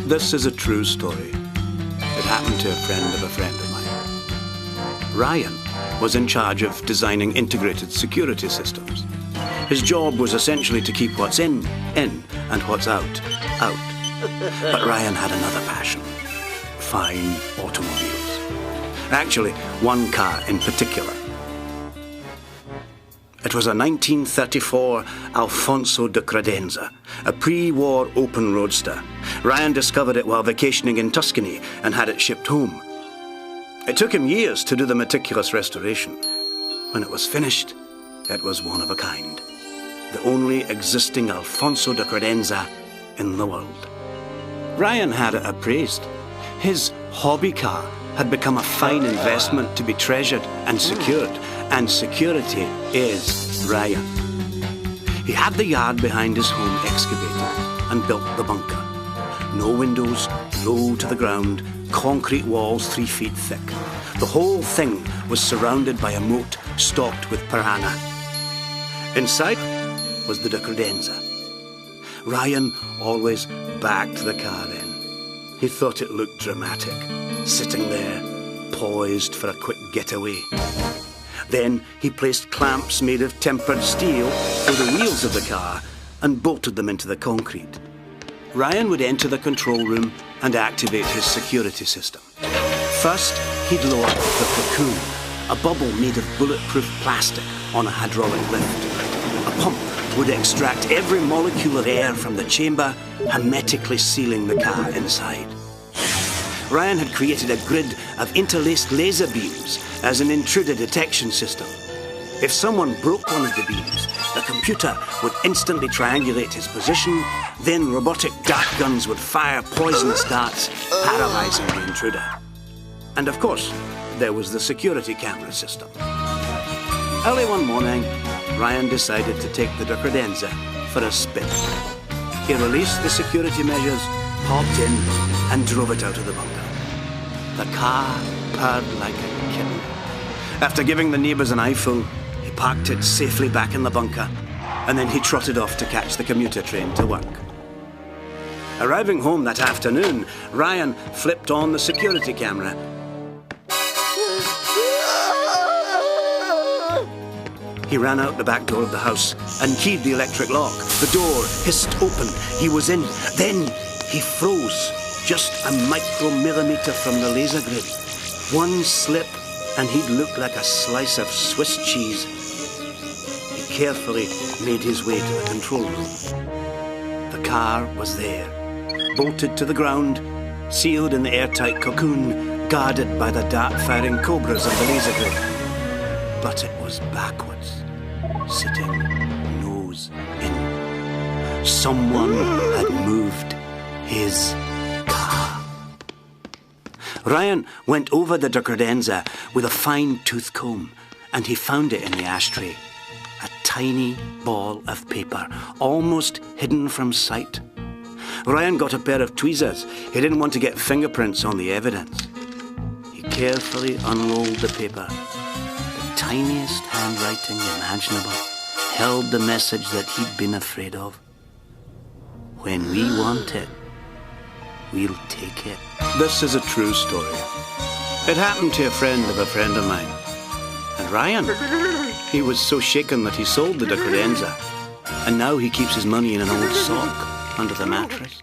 This is a true story. It happened to a friend of mine. Ryan was in charge of designing integrated security systems. His job was essentially to keep what's in, and what's out, out. But Ryan had another passion: fine automobiles. Actually, one car in particular. It was a 1934 Alfonso de Credenza, a pre-war open roadster. Ryan discovered it while vacationing in Tuscany and had it shipped home. It took him years to do the meticulous restoration. When it was finished, it was one of a kind. The only existing Alfonso de Credenza in the world. Ryan had it appraised. His hobby car had become a fine investment to be treasured and secured, and security is Ryan. He had the yard behind his home excavated and built the bunker. No windows, low to the ground, concrete walls 3 feet thick. The whole thing was surrounded by a moat stocked with piranha. Inside was the de Credenza. Ryan always backed the car in. He thought it looked dramatic, sitting there, poised for a quick getaway. Then he placed clamps made of tempered steel through the wheels of the car and bolted them into the concrete. Ryan would enter the control room and activate his security system. First, he'd lower the cocoon, a bubble made of bulletproof plastic on a hydraulic lift. A pump would extract every molecule of air from the chamber, hermetically sealing the car inside. Ryan had created a grid of interlaced laser beams as an intruder detection system. If someone broke one of the beams, the computer would instantly triangulate his position, then robotic dart guns would fire poisonous darts, paralyzing the intruder. And of course, there was the security camera system. Early one morning, Ryan decided to take the de Credenza for a spin. He released the security measures, hopped in, and drove it out of the bunker. The car purred like a kitten. After giving the neighbours an eyeful, he parked it safely back in the bunker, and then he trotted off to catch the commuter train to work. Arriving home that afternoon, Ryan flipped on the security camera. He ran out the back door of the house and keyed the electric lock. The door hissed open. He was in. Then he froze, just a micromillimeter from the laser grid. One slip and he'd look like a slice of Swiss cheese. He carefully made his way to the control room. The car was there, bolted to the ground, sealed in the airtight cocoon, guarded by the dart-firing cobras of the laser grid. But it was backwards, sitting nose in. Someone had moved his car. Ryan went over the de Credenza with a fine tooth comb, and he found it in the ashtray. A tiny ball of paper, almost hidden from sight. Ryan got a pair of tweezers. He didn't want to get fingerprints on the evidence. He carefully unrolled the paper. The tiniest handwriting imaginable held the message that he'd been afraid of. When we want it, we'll take it. This is a true story. It happened to a friend of mine. And Ryan, he was so shaken that he sold the de Credenza. And now he keeps his money in an old sock under the mattress.